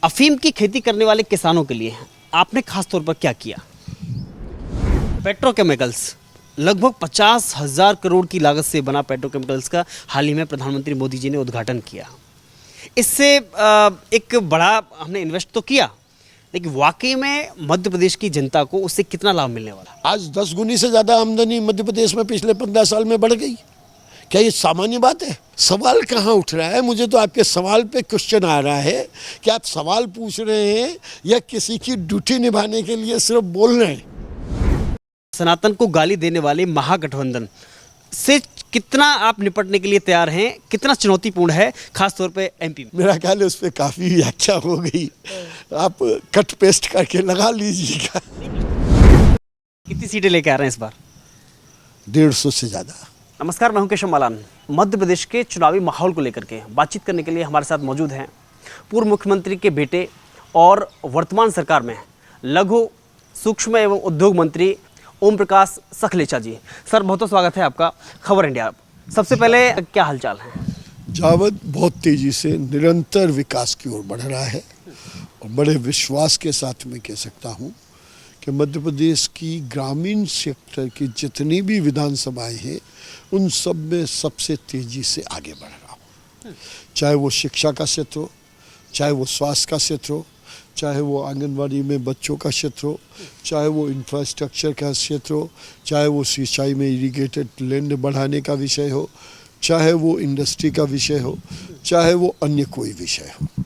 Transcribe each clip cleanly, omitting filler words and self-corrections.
अफीम की खेती करने वाले किसानों के लिए आपने खास तौर पर क्या किया? पेट्रोकेमिकल्स, लगभग 50,000 करोड़ की लागत से बना पेट्रोकेमिकल्स का हाल ही में प्रधानमंत्री मोदी जी ने उद्घाटन किया। इससे एक बड़ा हमने इन्वेस्ट तो किया, लेकिन वाकई में मध्य प्रदेश की जनता को उससे कितना लाभ मिलने वाला? आज 10 गुनी से ज़्यादा आमदनी मध्य प्रदेश में पिछले 15 साल में बढ़ गई। क्या ये सामान्य बात है? सवाल कहाँ उठ रहा है? मुझे तो आपके सवाल पे क्वेश्चन आ रहा है कि आप सवाल पूछ रहे हैं या किसी की ड्यूटी निभाने के लिए सिर्फ बोल रहे हैं। सनातन को गाली देने वाले महागठबंधन से कितना आप निपटने के लिए तैयार हैं? कितना चुनौतीपूर्ण है, खासतौर पे एमपी में? मेरा ख्याल है उस पर काफ़ी व्याख्या हो गई, आप कट पेस्ट करके लगा लीजिएगा। कितनी सीटें लेके आ रहे हैं इस बार? 150 से ज़्यादा। नमस्कार, मैं हूं केशव मालान। मध्य प्रदेश के चुनावी माहौल को लेकर के बातचीत करने के लिए हमारे साथ मौजूद हैं पूर्व मुख्यमंत्री के बेटे और वर्तमान सरकार में लघु सूक्ष्म एवं उद्योग मंत्री ओम प्रकाश सखलेचा जी। सर, बहुत बहुत स्वागत है आपका खबर इंडिया। सबसे पहले क्या हालचाल है? जावद बहुत तेज़ी से निरंतर विकास की ओर बढ़ रहा है और बड़े विश्वास के साथ मैं कह सकता हूँ कि मध्य प्रदेश की ग्रामीण सेक्टर की जितनी भी विधानसभाएं हैं उन सब में सबसे तेज़ी से आगे बढ़ रहा हूँ। चाहे वो शिक्षा का क्षेत्र हो, चाहे वो स्वास्थ्य का क्षेत्र हो, चाहे वो आंगनवाड़ी में बच्चों का क्षेत्र हो, चाहे वो इंफ्रास्ट्रक्चर का क्षेत्र हो, चाहे वो सिंचाई में इरिगेटेड लैंड बढ़ाने का विषय हो, चाहे वो इंडस्ट्री का विषय हो, चाहे वो अन्य कोई विषय हो,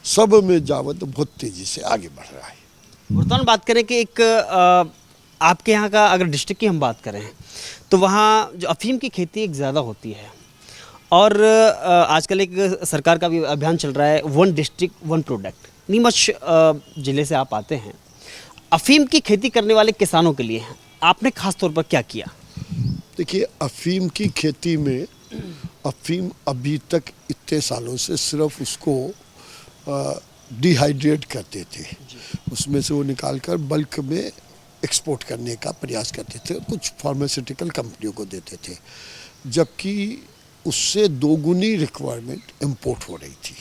सब में जावत बहुत तेज़ी से आगे बढ़ रहा है। वर्तमान बात करें कि एक आपके यहाँ का अगर डिस्ट्रिक्ट की हम बात करें तो वहाँ जो अफीम की खेती एक ज़्यादा होती है और आजकल एक सरकार का भी अभियान चल रहा है, one district one product. Neemuch जिले से आप आते हैं, अफीम की खेती करने वाले किसानों के लिए आपने खास तौर पर क्या किया? देखिए, अफीम की खेती में अफीम अभी तक इतने सालों से सिर्फ उसको डिहाइड्रेट करते थे, उसमें से वो निकाल कर बल्क में एक्सपोर्ट करने का प्रयास करते थे, कुछ फार्मास्यूटिकल कंपनियों को देते थे, जबकि उससे दोगुनी रिक्वायरमेंट इंपोर्ट हो रही थी।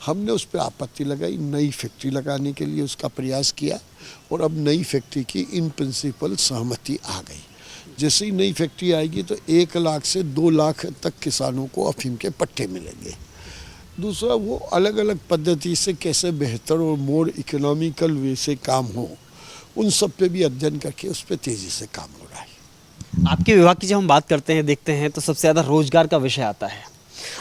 हमने उस पर आपत्ति लगाई, नई फैक्ट्री लगाने के लिए उसका प्रयास किया और अब नई फैक्ट्री की इन प्रिंसिपल सहमति आ गई। जैसे ही नई फैक्ट्री आएगी तो 1 लाख से 2 लाख तक किसानों को अफीम के पट्टे मिलेंगे। दूसरा, वो अलग अलग पद्धति से कैसे बेहतर और मोर इकोनॉमिकल वे से काम हो, उन सब पे भी अध्ययन करके उस पर तेज़ी से काम हो रहा है। आपके विभाग की जब हम बात करते हैं, देखते हैं तो सबसे ज़्यादा रोजगार का विषय आता है।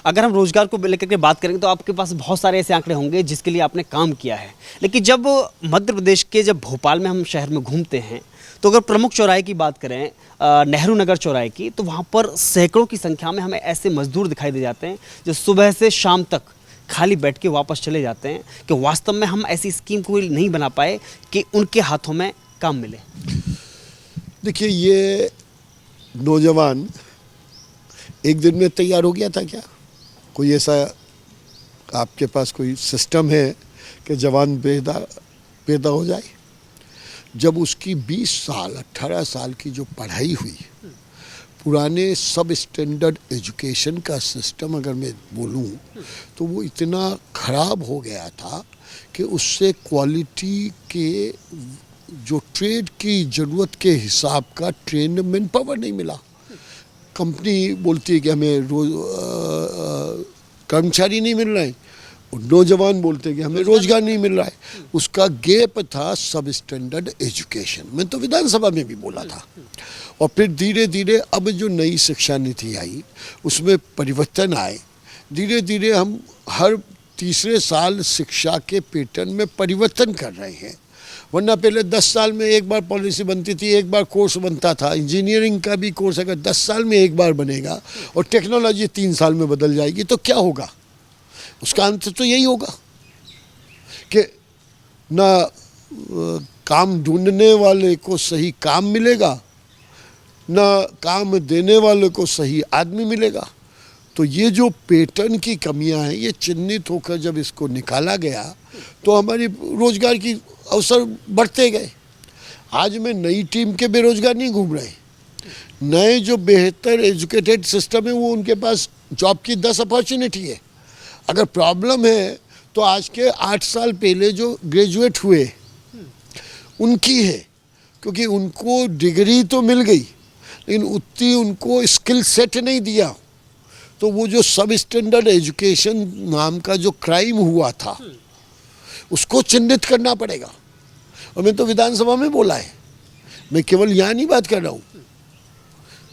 अगर हम रोजगार को लेकर के बात करेंगे तो आपके पास बहुत सारे ऐसे आंकड़े होंगे जिसके लिए आपने काम किया है, लेकिन जब मध्य प्रदेश के जब भोपाल में हम शहर में घूमते हैं तो अगर प्रमुख चौराहे की बात करें, नेहरू नगर चौराहे की, तो वहाँ पर सैकड़ों की संख्या में हमें ऐसे मजदूर दिखाई दे जाते हैं जो सुबह से शाम तक खाली बैठ के वापस चले जाते हैं कि वास्तव में हम ऐसी स्कीम कोई नहीं बना पाए कि उनके हाथों में काम मिले। देखिए, ये नौजवान एक दिन में तैयार हो गया था क्या? कोई ऐसा आपके पास कोई सिस्टम है कि जवान पैदा हो जाए? जब उसकी 20 साल 18 साल की जो पढ़ाई हुई, पुराने सब स्टैंडर्ड एजुकेशन का सिस्टम अगर मैं बोलूं तो वो इतना ख़राब हो गया था कि उससे क्वालिटी के जो ट्रेड की ज़रूरत के हिसाब का ट्रेंड मैन पावर नहीं मिला। कंपनी बोलती है कि हमें रोज कर्मचारी नहीं मिल रहे हैं, और नौजवान बोलते हैं कि हमें रोजगार नहीं मिल रहा है। उसका गैप था सब स्टैंडर्ड एजुकेशन। मैं तो विधानसभा में भी बोला था। और फिर धीरे धीरे अब जो नई शिक्षा नीति आई उसमें परिवर्तन आए। धीरे धीरे हम हर तीसरे साल शिक्षा के पैटर्न में परिवर्तन कर रहे हैं। वरना पहले 10 साल में एक बार पॉलिसी बनती थी, एक बार कोर्स बनता था। इंजीनियरिंग का भी कोर्स अगर 10 साल में एक बार बनेगा और टेक्नोलॉजी 3 साल में बदल जाएगी तो क्या होगा? उसका अंत तो यही होगा कि ना काम ढूंढने वाले को सही काम मिलेगा, ना काम देने वाले को सही आदमी मिलेगा। तो ये जो पैटर्न की कमियां हैं, ये चिन्हित होकर जब इसको निकाला गया तो हमारी रोजगार की अवसर बढ़ते गए। आज मैं नई टीम के बेरोजगार नहीं घूम रहे, नए जो बेहतर एजुकेटेड सिस्टम है वो उनके पास जॉब की 10 अपॉर्चुनिटी है। अगर प्रॉब्लम है तो आज के 8 साल पहले जो ग्रेजुएट हुए उनकी है, क्योंकि उनको डिग्री तो मिल गई लेकिन उतनी उनको स्किल सेट नहीं दिया। तो वो जो सब स्टैंडर्ड एजुकेशन नाम का जो क्राइम हुआ था उसको चिन्हित करना पड़ेगा। और मैं तो विधानसभा में बोला है, मैं केवल यहाँ नहीं बात कर रहा हूँ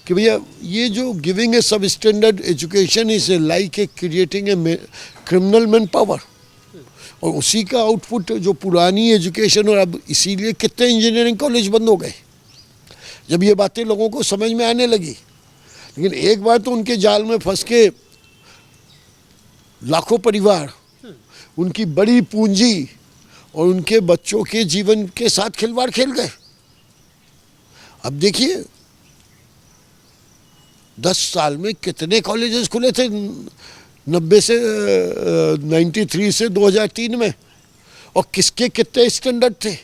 कि भैया ये जो गिविंग ए सब standard education is like a creating a criminal man power, और उसी का आउटपुट जो पुरानी एजुकेशन। और अब इसीलिए कितने इंजीनियरिंग कॉलेज बंद हो गए जब ये बातें लोगों को समझ में आने लगी। लेकिन एक बार तो उनके जाल में फंस के लाखों परिवार, उनकी बड़ी पूंजी और उनके बच्चों के जीवन के साथ खिलवाड़ खेल गए। अब देखिए 10 साल में कितने कॉलेजेस खुले थे 93 से 2003 में, और किसके कितने स्टैंडर्ड थे।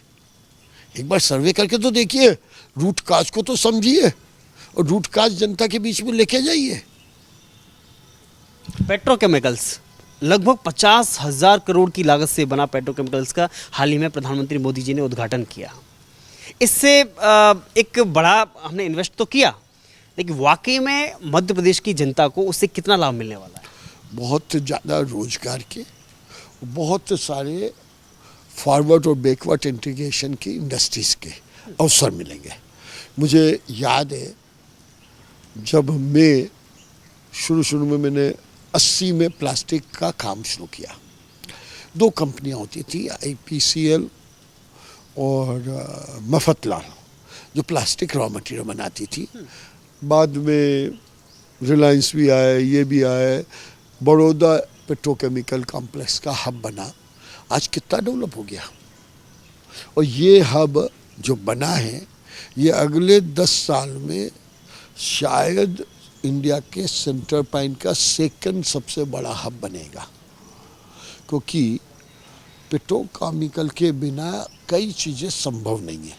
एक बार सर्वे करके तो देखिए, रूट काज को तो समझिए और रूट काज जनता के बीच में लेके जाइए। पेट्रोकेमिकल्स, लगभग 50,000 करोड़ की लागत से बना पेट्रोकेमिकल्स का हाल ही में प्रधानमंत्री मोदी जी ने उद्घाटन किया। इससे एक बड़ा हमने इन्वेस्ट तो किया, लेकिन वाकई में मध्य प्रदेश की जनता को उससे कितना लाभ मिलने वाला है? बहुत ज़्यादा रोजगार के, बहुत सारे फॉरवर्ड और बैकवर्ड इंटीग्रेशन की इंडस्ट्रीज़ के अवसर मिलेंगे। मुझे याद है जब मैं शुरू में मैंने 80 में प्लास्टिक का काम शुरू किया। 2 कंपनियां होती थी, IPCL और मफतलाल, जो प्लास्टिक रॉ मटेरियल बनाती थी। बाद में रिलायंस भी आए, ये भी आए, बड़ौदा पेट्रोकेमिकल कॉम्प्लेक्स का हब बना। आज कितना डेवलप हो गया। और ये हब जो बना है ये अगले 10 साल में शायद इंडिया के सेंटर पॉइंट का 2nd सबसे बड़ा हब बनेगा, क्योंकि पेट्रोकेमिकल के बिना कई चीज़ें संभव नहीं है।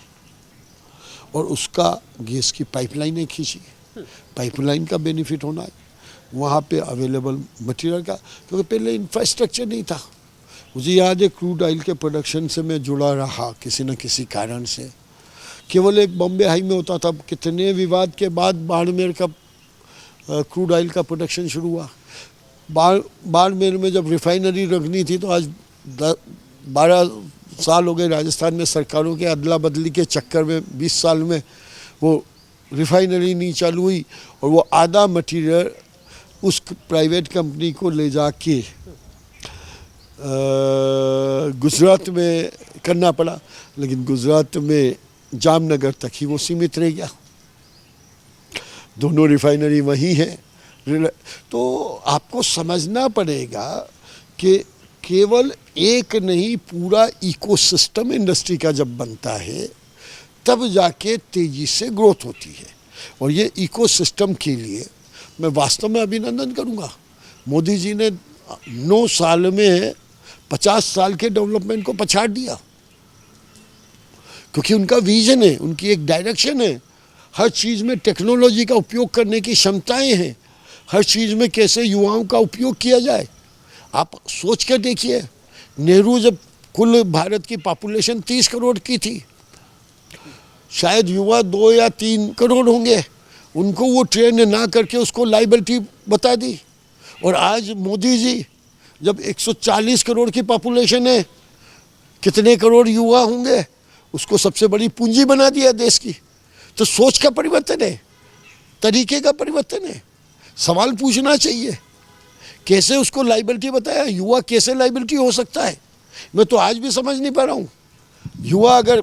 और उसका गैस की पाइपलाइनें खींची, पाइपलाइन का बेनिफिट होना है, वहाँ पे अवेलेबल मटेरियल का, क्योंकि पहले इंफ्रास्ट्रक्चर नहीं था। मुझे याद है क्रूड ऑयल के प्रोडक्शन से मैं जुड़ा रहा किसी न किसी कारण से। केवल एक बॉम्बे हाई में होता था, कितने विवाद के बाद बाड़मेर का क्रूड ऑयल का प्रोडक्शन शुरू हुआ। बाड़मेर में जब रिफाइनरी रखनी थी तो आज 12 साल हो गए राजस्थान में सरकारों के अदला बदली के चक्कर में, 20 साल में वो रिफाइनरी नहीं चालू हुई, और वो आधा मटेरियल उस प्राइवेट कंपनी को ले जाके गुजरात में करना पड़ा। लेकिन गुजरात में जामनगर तक ही वो सीमित रह गया, दोनों रिफाइनरी वहीं है। तो आपको समझना पड़ेगा कि केवल एक नहीं, पूरा इकोसिस्टम इंडस्ट्री का जब बनता है तब जाके तेजी से ग्रोथ होती है। और ये इकोसिस्टम के लिए मैं वास्तव में अभिनंदन करूंगा। मोदी जी ने 9 साल में 50 साल के डेवलपमेंट को पछाड़ दिया, क्योंकि उनका विजन है, उनकी एक डायरेक्शन है। हर चीज़ में टेक्नोलॉजी का उपयोग करने की क्षमताएं हैं, हर चीज़ में कैसे युवाओं का उपयोग किया जाए। आप सोच कर देखिए, नेहरू जब कुल भारत की पॉपुलेशन 30 करोड़ की थी, शायद युवा 2 या 3 करोड़ होंगे, उनको वो ट्रेन ना करके उसको लाइबिलिटी बता दी। और आज मोदी जी जब 140 करोड़ की पॉपुलेशन है, कितने करोड़ युवा होंगे, उसको सबसे बड़ी पूंजी बना दिया देश की। तो सोच का परिवर्तन है, तरीके का परिवर्तन है। सवाल पूछना चाहिए, कैसे उसको लाइबिलिटी बताया, युवा कैसे लाइबिलिटी हो सकता है। मैं तो आज भी समझ नहीं पा रहा हूँ। युवा अगर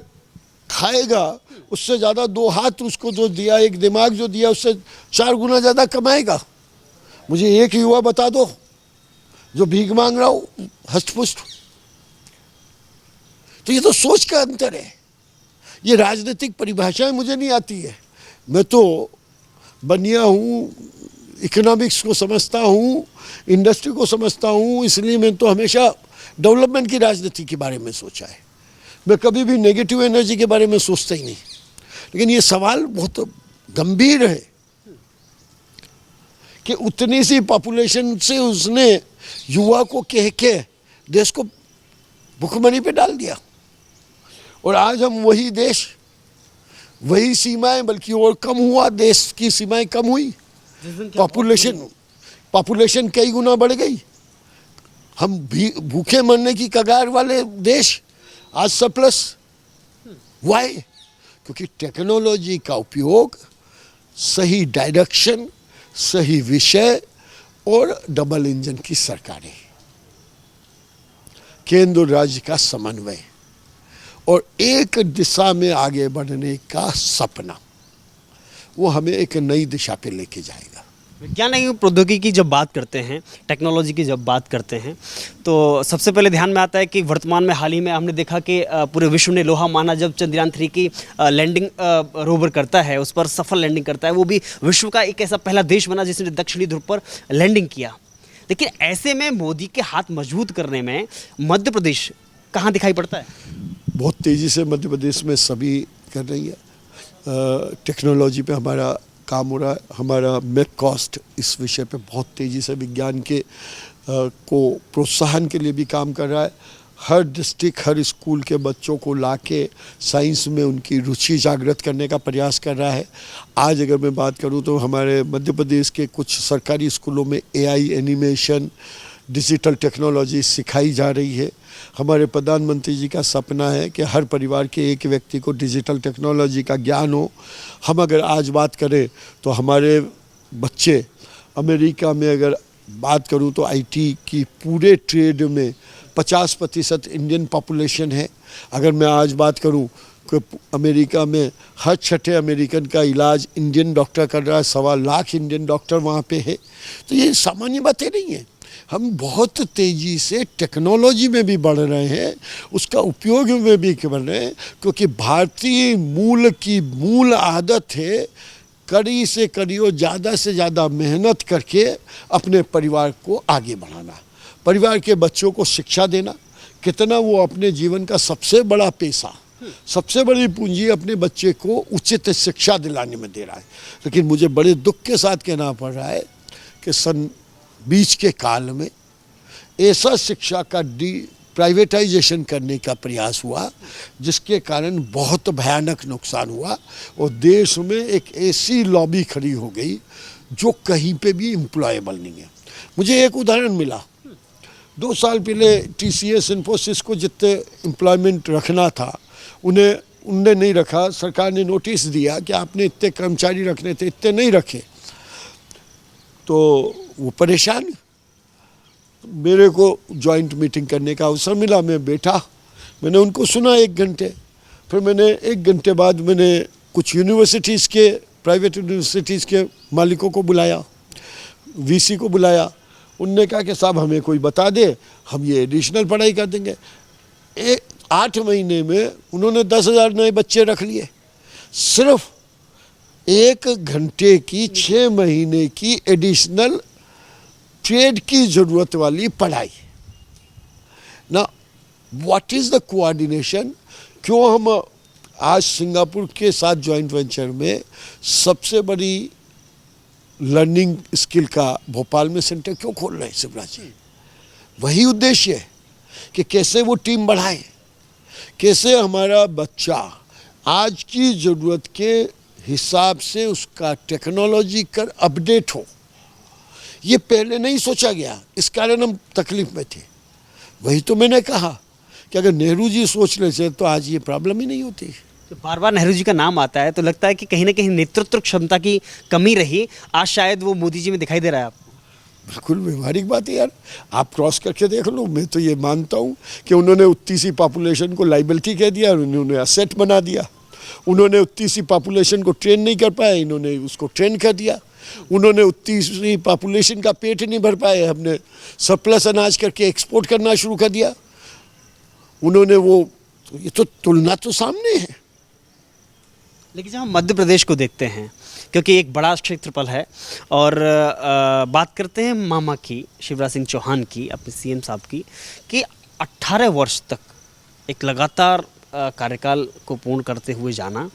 खाएगा उससे ज़्यादा 2 हाथ उसको जो दिया, एक दिमाग जो दिया, उससे 4 गुना ज़्यादा कमाएगा। मुझे एक युवा बता दो जो भीख मांग रहा हो हष्टपुष्ट। तो ये तो सोच का अंतर है। ये राजनीतिक परिभाषाएं मुझे नहीं आती है। मैं तो बनिया हूँ, इकोनॉमिक्स को समझता हूँ, इंडस्ट्री को समझता हूँ, इसलिए मैं तो हमेशा डेवलपमेंट की राजनीति के बारे में सोचा है। मैं कभी भी नेगेटिव एनर्जी के बारे में सोचता ही नहीं। लेकिन ये सवाल बहुत गंभीर है कि उतनी सी पॉपुलेशन से उसने युवा को कह के देश को भुखमरी पे डाल दिया। और आज हम वही देश, वही सीमाएं, बल्कि और कम हुआ, देश की सीमाएं कम हुई, पॉपुलेशन कई गुना बढ़ गई, हम भी भूखे मरने की कगार वाले देश आज सरप्लस। वाई? क्योंकि टेक्नोलॉजी का उपयोग सही डायरेक्शन, सही विषय और डबल इंजन की सरकारें, केंद्र और राज्य का समन्वय और एक दिशा में आगे बढ़ने का सपना, वो हमें एक नई दिशा पे लेके जाएगा। विज्ञान एवं प्रौद्योगिकी की जब बात करते हैं, टेक्नोलॉजी की जब बात करते हैं, तो सबसे पहले ध्यान में आता है कि वर्तमान में हाल ही में हमने देखा कि पूरे विश्व ने लोहा माना जब चंद्रयान 3 की लैंडिंग रोवर करता है, उस पर सफल लैंडिंग करता है। वो भी विश्व का एक ऐसा पहला देश बना जिसने दक्षिणी ध्रुव पर लैंडिंग किया। लेकिन ऐसे में मोदी के हाथ मजबूत करने में मध्य प्रदेश कहाँ दिखाई पड़ता है? बहुत तेज़ी से मध्य प्रदेश में सभी कर रही है। टेक्नोलॉजी पे हमारा काम हो रहा है। हमारा मेक कॉस्ट इस विषय पे बहुत तेज़ी से विज्ञान के को प्रोत्साहन के लिए भी काम कर रहा है। हर डिस्ट्रिक्ट, हर स्कूल के बच्चों को लाके साइंस में उनकी रुचि जागृत करने का प्रयास कर रहा है। आज अगर मैं बात करूं तो हमारे मध्य प्रदेश के कुछ सरकारी स्कूलों में एआई, एनिमेशन, डिजिटल टेक्नोलॉजी सिखाई जा रही है। हमारे प्रधानमंत्री जी का सपना है कि हर परिवार के एक व्यक्ति को डिजिटल टेक्नोलॉजी का ज्ञान हो। हम अगर आज बात करें तो हमारे बच्चे, अमेरिका में अगर बात करूं तो आईटी की पूरे ट्रेड में 50% इंडियन पॉपुलेशन है। अगर मैं आज बात करूं कि अमेरिका में हर छठे अमेरिकन का इलाज इंडियन डॉक्टर कर रहा है, 1.25 लाख इंडियन डॉक्टर वहाँ पे है। तो ये सामान्य बातें नहीं हैं। हम बहुत तेज़ी से टेक्नोलॉजी में भी बढ़ रहे हैं, उसका उपयोग में भी कर रहे हैं, क्योंकि भारतीय मूल की मूल आदत है कड़ी से कड़ी और ज़्यादा से ज़्यादा मेहनत करके अपने परिवार को आगे बढ़ाना, परिवार के बच्चों को शिक्षा देना। कितना वो अपने जीवन का सबसे बड़ा पैसा, सबसे बड़ी पूंजी अपने बच्चे को उचित शिक्षा दिलाने में दे रहा है। लेकिन मुझे बड़े दुख के साथ कहना पड़ रहा है कि बीच के काल में ऐसा शिक्षा का प्राइवेटाइजेशन करने का प्रयास हुआ जिसके कारण बहुत भयानक नुकसान हुआ और देश में एक ऐसी लॉबी खड़ी हो गई जो कहीं पे भी एम्प्लॉयबल नहीं है। मुझे एक उदाहरण मिला, 2 साल पहले टीसीएस, इन्फोसिस को जितने एम्प्लॉयमेंट रखना था उनने नहीं रखा। सरकार ने नोटिस दिया कि आपने इतने कर्मचारी रखने थे, इतने नहीं रखे, तो वो परेशान। मेरे को जॉइंट मीटिंग करने का अवसर मिला, मैं बैठा, मैंने उनको सुना 1 घंटे। फिर मैंने 1 घंटे बाद मैंने कुछ यूनिवर्सिटीज़ के, प्राइवेट यूनिवर्सिटीज़ के मालिकों को बुलाया, वीसी को बुलाया। उनने कहा कि साहब हमें कोई बता दे, हम ये एडिशनल पढ़ाई कर देंगे। 8 महीने में उन्होंने 10,000 नए बच्चे रख लिए। सिर्फ 1 घंटे की 6 महीने की एडिशनल ट्रेड की जरूरत वाली पढ़ाई ना। What is the coordination? क्यों हम आज सिंगापुर के साथ जॉइंट वेंचर में सबसे बड़ी लर्निंग स्किल का भोपाल में सेंटर क्यों खोल रहे हैं शिवराज जी? वही उद्देश्य है कि कैसे वो टीम बढ़ाए, कैसे हमारा बच्चा आज की ज़रूरत के हिसाब से उसका टेक्नोलॉजी कर अपडेट हो। ये पहले नहीं सोचा गया, इस कारण हम तकलीफ में थे। वही तो मैंने कहा कि अगर नेहरू जी सोच लेते तो आज ये प्रॉब्लम ही नहीं होती। तो बार बार नेहरू जी का नाम आता है तो लगता है कि कहीं ना कहीं नेतृत्व क्षमता की कमी रही, आज शायद वो मोदी जी में दिखाई दे रहा है आपको। बिल्कुल व्यवहारिक बात है यार, आप क्रॉस करके देख लो। मैं तो ये मानता हूँ कि उन्होंने उतनी सी पॉपुलेशन को लाइबिलिटी कह दिया और उन्होंने असेट बना दिया। उन्होंने उतनी सी पॉपुलेशन को ट्रेन नहीं कर पाए, इन्होंने उसको ट्रेन कर दिया। उन्होंने उतनी सी पॉपुलेशन का पेट नहीं भर पाए, हमने सरप्लस अनाज करके एक्सपोर्ट करना शुरू कर दिया। उन्होंने वो, तो ये तो तुलना तो सामने है। लेकिन जब हम मध्य प्रदेश को देखते हैं, क्योंकि एक बड़ा क्षेत्रफल है, और बात करते हैं मामा की, शिवराज सिंह चौहान की, अपने सीएम साहब की, कि 18 वर्ष तक एक लगातार कार्यकाल को पूर्ण करते हुए जाना,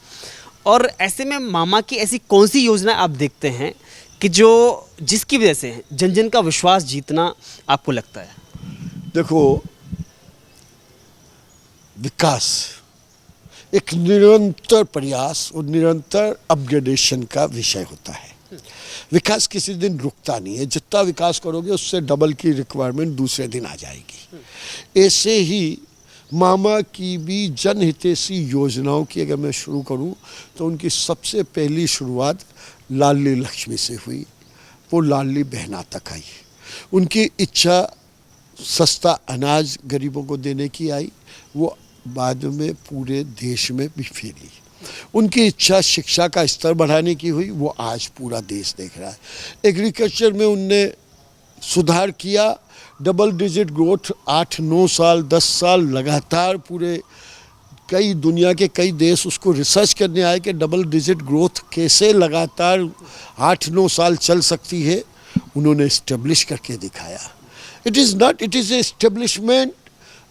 और ऐसे में मामा की ऐसी कौन सी योजना आप देखते हैं कि जिसकी वजह से जन जन का विश्वास जीतना आपको लगता है? देखो, विकास एक निरंतर प्रयास और निरंतर अपग्रेडेशन का विषय होता है। विकास किसी दिन रुकता नहीं है, जितना विकास करोगे उससे डबल की रिक्वायरमेंट दूसरे दिन आ जाएगी। ऐसे ही मामा की भी जनहितैषी योजनाओं की अगर मैं शुरू करूं तो उनकी सबसे पहली शुरुआत लाडली लक्ष्मी से हुई, वो लाडली बहना तक आई। उनकी इच्छा सस्ता अनाज गरीबों को देने की आई, वो बाद में पूरे देश में भी फैली। उनकी इच्छा शिक्षा का स्तर बढ़ाने की हुई, वो आज पूरा देश देख रहा है। एग्रीकल्चर में उनने सुधार किया, डबल डिजिट ग्रोथ 8-9 साल 10 साल लगातार पूरे कई दुनिया के कई देश उसको रिसर्च करने आए कि डबल डिजिट ग्रोथ कैसे लगातार 8-9 साल चल सकती है। उन्होंने इस्टेब्लिश करके दिखाया। It is not, it is establishment,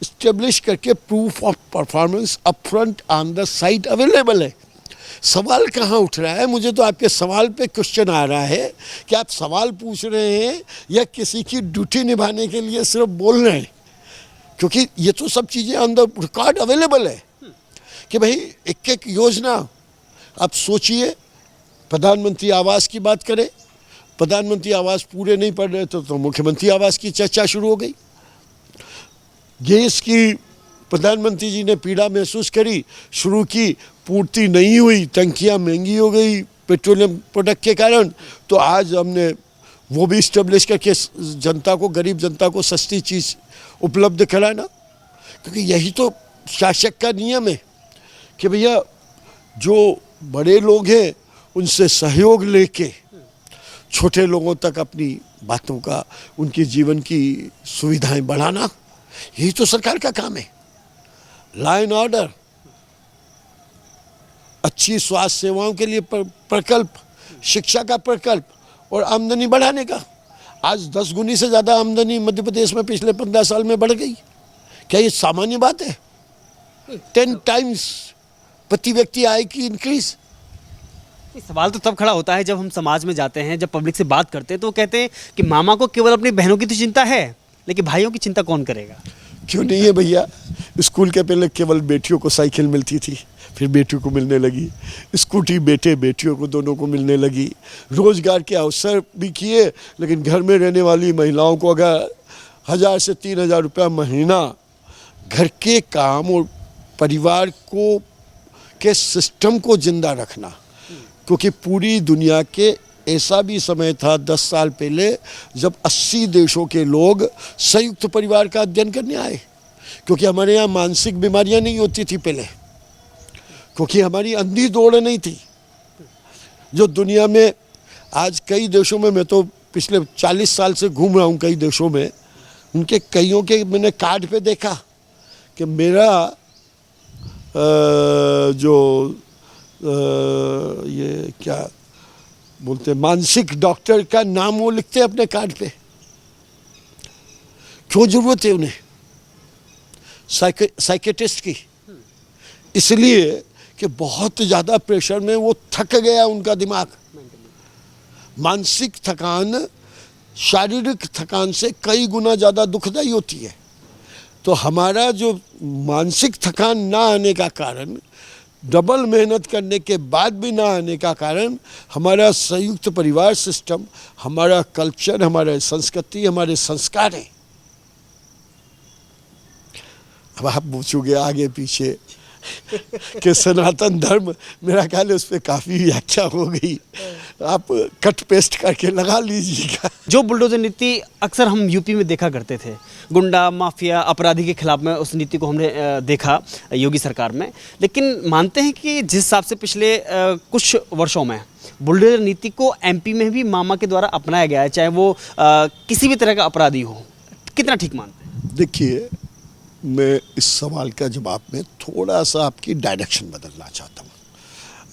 establish करके proof of performance upfront on the site available है। सवाल कहाँ उठ रहा है? मुझे तो आपके सवाल पे क्वेश्चन आ रहा है कि आप सवाल पूछ रहे हैं या किसी की ड्यूटी निभाने के लिए सिर्फ बोल रहे हैं, क्योंकि ये तो सब चीज़ें ऑन द रिकॉर्ड अवेलेबल है कि भाई एक एक योजना। आप सोचिए, प्रधानमंत्री आवास की बात करें, प्रधानमंत्री आवास पूरे नहीं पड़ रहे तो मुख्यमंत्री आवास की चर्चा शुरू हो गई। गैस की प्रधानमंत्री जी ने पीड़ा महसूस करी, शुरू की, पूर्ति नहीं हुई, टंकियाँ महंगी हो गई पेट्रोलियम प्रोडक्ट के कारण, तो आज हमने वो भी इस्टेब्लिश करके जनता को, गरीब जनता को सस्ती चीज़ उपलब्ध कराना। क्योंकि यही तो शासक का नियम है कि भैया जो बड़े लोग हैं उनसे सहयोग लेके छोटे लोगों तक अपनी बातों का, उनके जीवन की सुविधाएं बढ़ाना, यही तो सरकार का काम है। लॉ एंड ऑर्डर, अच्छी स्वास्थ्य सेवाओं के लिए प्रकल्प, शिक्षा का प्रकल्प और आमदनी बढ़ाने का। आज 10 गुनी से ज़्यादा आमदनी मध्य प्रदेश में पिछले 15 साल में बढ़ गई। क्या ये सामान्य बात है? 10 टाइम्स प्रति व्यक्ति आय की इंक्रीज। सवाल तो तब खड़ा होता है जब हम समाज में जाते हैं, जब पब्लिक से बात करते हैं तो वो कहते हैं कि मामा को केवल अपनी बहनों की तो चिंता है, लेकिन भाइयों की चिंता कौन करेगा? क्यों नहीं है भैया? स्कूल के पहले केवल बेटियों को साइकिल मिलती थी, फिर बेटियों को मिलने लगी स्कूटी, बेटे बेटियों को दोनों को मिलने लगी। रोजगार के अवसर भी किए, लेकिन घर में रहने वाली महिलाओं को अगर 1000 से 3000 रुपया महीना घर के काम और परिवार को के सिस्टम को जिंदा रखना, क्योंकि पूरी दुनिया के ऐसा भी समय था 10 साल पहले जब 80 देशों के लोग संयुक्त परिवार का अध्ययन करने आए, क्योंकि हमारे यहाँ मानसिक बीमारियां नहीं होती थी पहले, क्योंकि हमारी अंधी दौड़ नहीं थी। जो दुनिया में आज कई देशों में, मैं तो पिछले 40 साल से घूम रहा हूँ कई देशों में, उनके कईयों के मैंने कार्ड पे देखा कि मेरा ये क्या बोलते हैं, मानसिक डॉक्टर का नाम वो लिखते हैं अपने कार्ड पे। क्यों जरूरत है उन्हें साइकेट्रिस्ट की? इसलिए कि बहुत ज़्यादा प्रेशर में वो थक गया उनका दिमाग। मानसिक थकान शारीरिक थकान से कई गुना ज़्यादा दुखदायी होती है। तो हमारा जो मानसिक थकान ना आने का कारण, डबल मेहनत करने के बाद भी ना आने का कारण, हमारा संयुक्त परिवार सिस्टम, हमारा कल्चर, हमारे संस्कृति, हमारे संस्कार हैं। अब आप पूछोगे आगे पीछे कि सनातन धर्म, मेरा ख्याल है उस पर काफ़ी व्याख्या हो गई, आप कट पेस्ट करके लगा लीजिएगा। जो बुलडोजर नीति अक्सर हम यूपी में देखा करते थे, गुंडा माफिया अपराधी के खिलाफ में, उस नीति को हमने देखा योगी सरकार में। लेकिन मानते हैं कि जिस हिसाब से पिछले कुछ वर्षों में बुलडोजर नीति को एमपी में भी मामा के द्वारा अपनाया गया है, चाहे वो किसी भी तरह का अपराधी हो, कितना ठीक मानते हैं? देखिए, मैं इस सवाल का जवाब में थोड़ा सा आपकी डायरेक्शन बदलना चाहता हूँ।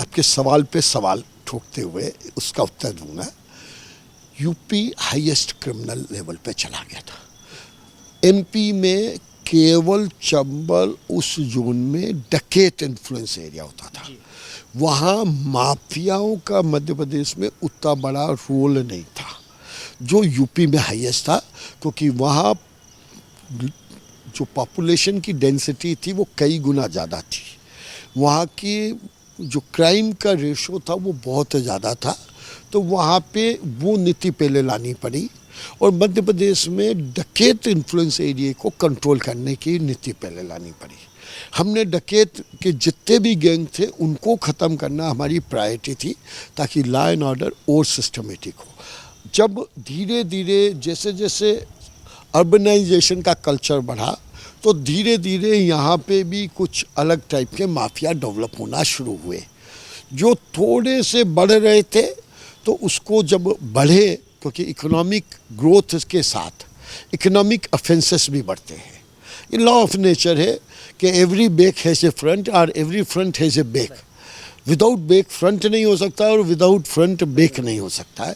आपके सवाल पे सवाल ठोकते हुए उसका उत्तर दूंगा। यूपी हाईएस्ट क्रिमिनल लेवल पे चला गया था। एमपी में केवल चंबल उस जोन में डकैत इन्फ्लुएंस एरिया होता था, वहाँ माफियाओं का मध्य प्रदेश में उतना बड़ा रोल नहीं था जो यूपी में हाईएस्ट था, क्योंकि वहाँ जो पॉपुलेशन की डेंसिटी थी वो कई गुना ज़्यादा थी। वहाँ की जो क्राइम का रेशो था वो बहुत ज़्यादा था, तो वहाँ पे वो नीति पहले लानी पड़ी और मध्य प्रदेश में डकैत इन्फ्लुएंस एरिया को कंट्रोल करने की नीति पहले लानी पड़ी। हमने डकैत के जितने भी गैंग थे उनको ख़त्म करना हमारी प्रायोरिटी थी, ताकि लॉ एंड ऑर्डर और सिस्टमेटिक हो। जब धीरे धीरे जैसे जैसे अर्बनाइजेशन का कल्चर बढ़ा, तो धीरे धीरे यहाँ पे भी कुछ अलग टाइप के माफिया डेवलप होना शुरू हुए, जो थोड़े से बढ़ रहे थे। तो उसको जब बढ़े, क्योंकि इकोनॉमिक ग्रोथ के साथ इकोनॉमिक ऑफेंसेस भी बढ़ते हैं। ये लॉ ऑफ नेचर है कि every back has a front और every front has a back. Without back front नहीं हो सकता और विदाउट फ्रंट बैक नहीं हो सकता है।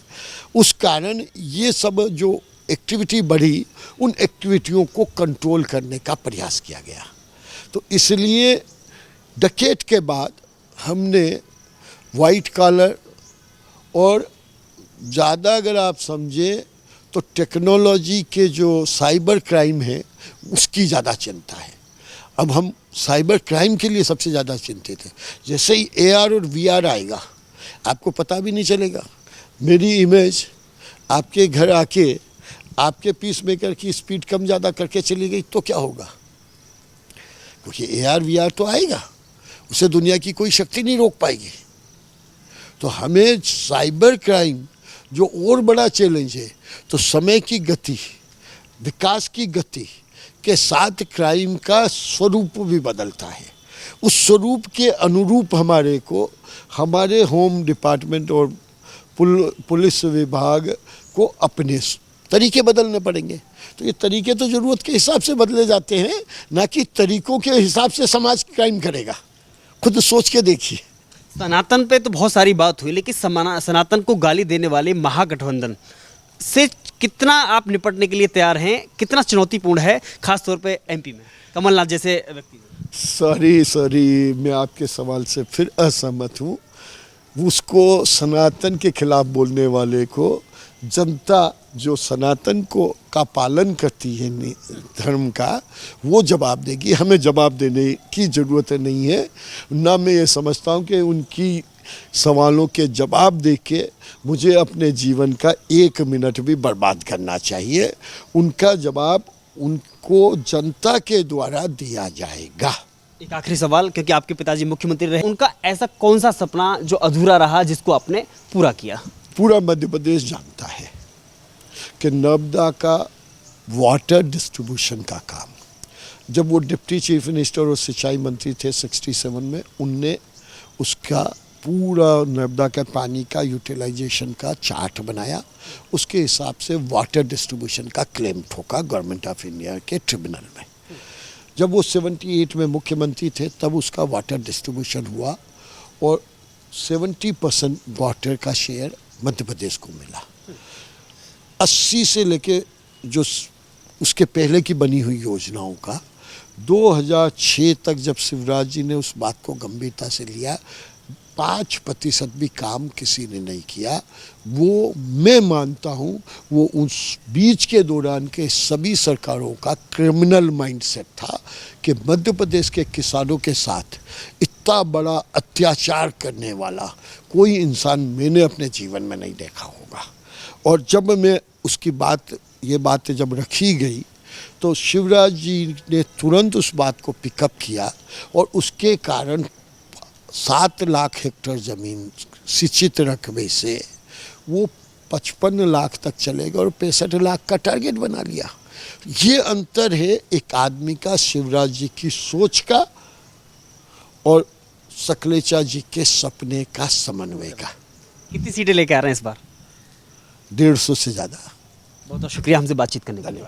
उस कारण ये सब जो एक्टिविटी बढ़ी, उन एक्टिविटियों को कंट्रोल करने का प्रयास किया गया। तो इसलिए डकैत के बाद हमने वाइट कॉलर और ज़्यादा अगर आप समझें तो टेक्नोलॉजी के जो साइबर क्राइम है उसकी ज़्यादा चिंता है। अब हम साइबर क्राइम के लिए सबसे ज़्यादा चिंतित हैं। जैसे ही AR और VR आएगा, आपको पता भी नहीं चलेगा। मेरी इमेज आपके घर आके आपके पीस मेकर की स्पीड कम ज़्यादा करके चली गई तो क्या होगा? क्योंकि AR VR तो आएगा, उसे दुनिया की कोई शक्ति नहीं रोक पाएगी। तो हमें साइबर क्राइम जो और बड़ा चैलेंज है, तो समय की गति, विकास की गति के साथ क्राइम का स्वरूप भी बदलता है। उस स्वरूप के अनुरूप हमारे को हमारे होम डिपार्टमेंट और पुलिस विभाग को अपने तरीके बदलने पड़ेंगे। तो ये तरीके तो ज़रूरत के हिसाब से बदले जाते हैं, ना कि तरीकों के हिसाब से समाज क्राइम करेगा। खुद सोच के देखिए। सनातन पे तो बहुत सारी बात हुई, लेकिन सनातन को गाली देने वाले महागठबंधन से कितना आप निपटने के लिए तैयार हैं? कितना चुनौतीपूर्ण है, खासतौर पे MP में कमलनाथ जैसे व्यक्ति? सॉरी मैं आपके सवाल से फिर असहमत हूँ। उसको सनातन के खिलाफ बोलने वाले को जनता जो सनातन को का पालन करती है धर्म का, वो जवाब देगी। हमें जवाब देने की ज़रूरत नहीं है। ना मैं ये समझता हूँ कि उनकी सवालों के जवाब दे के मुझे अपने जीवन का 1 मिनट भी बर्बाद करना चाहिए। उनका जवाब उनको जनता के द्वारा दिया जाएगा। एक आखिरी सवाल, क्योंकि आपके पिताजी मुख्यमंत्री रहे, उनका ऐसा कौन सा सपना जो अधूरा रहा जिसको आपने पूरा किया? पूरा मध्य प्रदेश जानता है कि नर्मदा का वाटर डिस्ट्रीब्यूशन का काम, जब वो डिप्टी चीफ मिनिस्टर और सिंचाई मंत्री थे 67 में, उनने उसका पूरा नर्मदा के पानी का यूटिलाइजेशन का चार्ट बनाया। उसके हिसाब से वाटर डिस्ट्रीब्यूशन का क्लेम ठोका गवर्नमेंट ऑफ इंडिया के ट्रिब्यूनल में। जब वो 78 में मुख्यमंत्री थे तब उसका वाटर डिस्ट्रीब्यूशन हुआ और 70% वाटर का शेयर मध्य प्रदेश को मिला। 80 से लेके जो उसके पहले की बनी हुई योजनाओं का 2006 तक जब शिवराज जी ने उस बात को गंभीरता से लिया, 5% भी काम किसी ने नहीं किया। वो मैं मानता हूँ वो उस बीच के दौरान के सभी सरकारों का क्रिमिनल माइंडसेट था कि मध्य प्रदेश के किसानों के साथ इतना बड़ा अत्याचार करने वाला कोई इंसान मैंने अपने जीवन में नहीं देखा होगा। और जब मैं उसकी ये बात जब रखी गई तो शिवराज जी ने तुरंत उस बात को पिकअप किया और उसके कारण 7 लाख हेक्टेयर ज़मीन सिंचित रकबे से वो 55 लाख तक चलेगा और 65 लाख का टारगेट बना लिया। ये अंतर है एक आदमी का, शिवराज जी की सोच का और सकलेचा जी के सपने का समन्वय का। कितनी सीटें लेके आ रहे हैं इस बार? 150 से ज़्यादा। बहुत बहुत शुक्रिया हमसे बातचीत करने के लिए।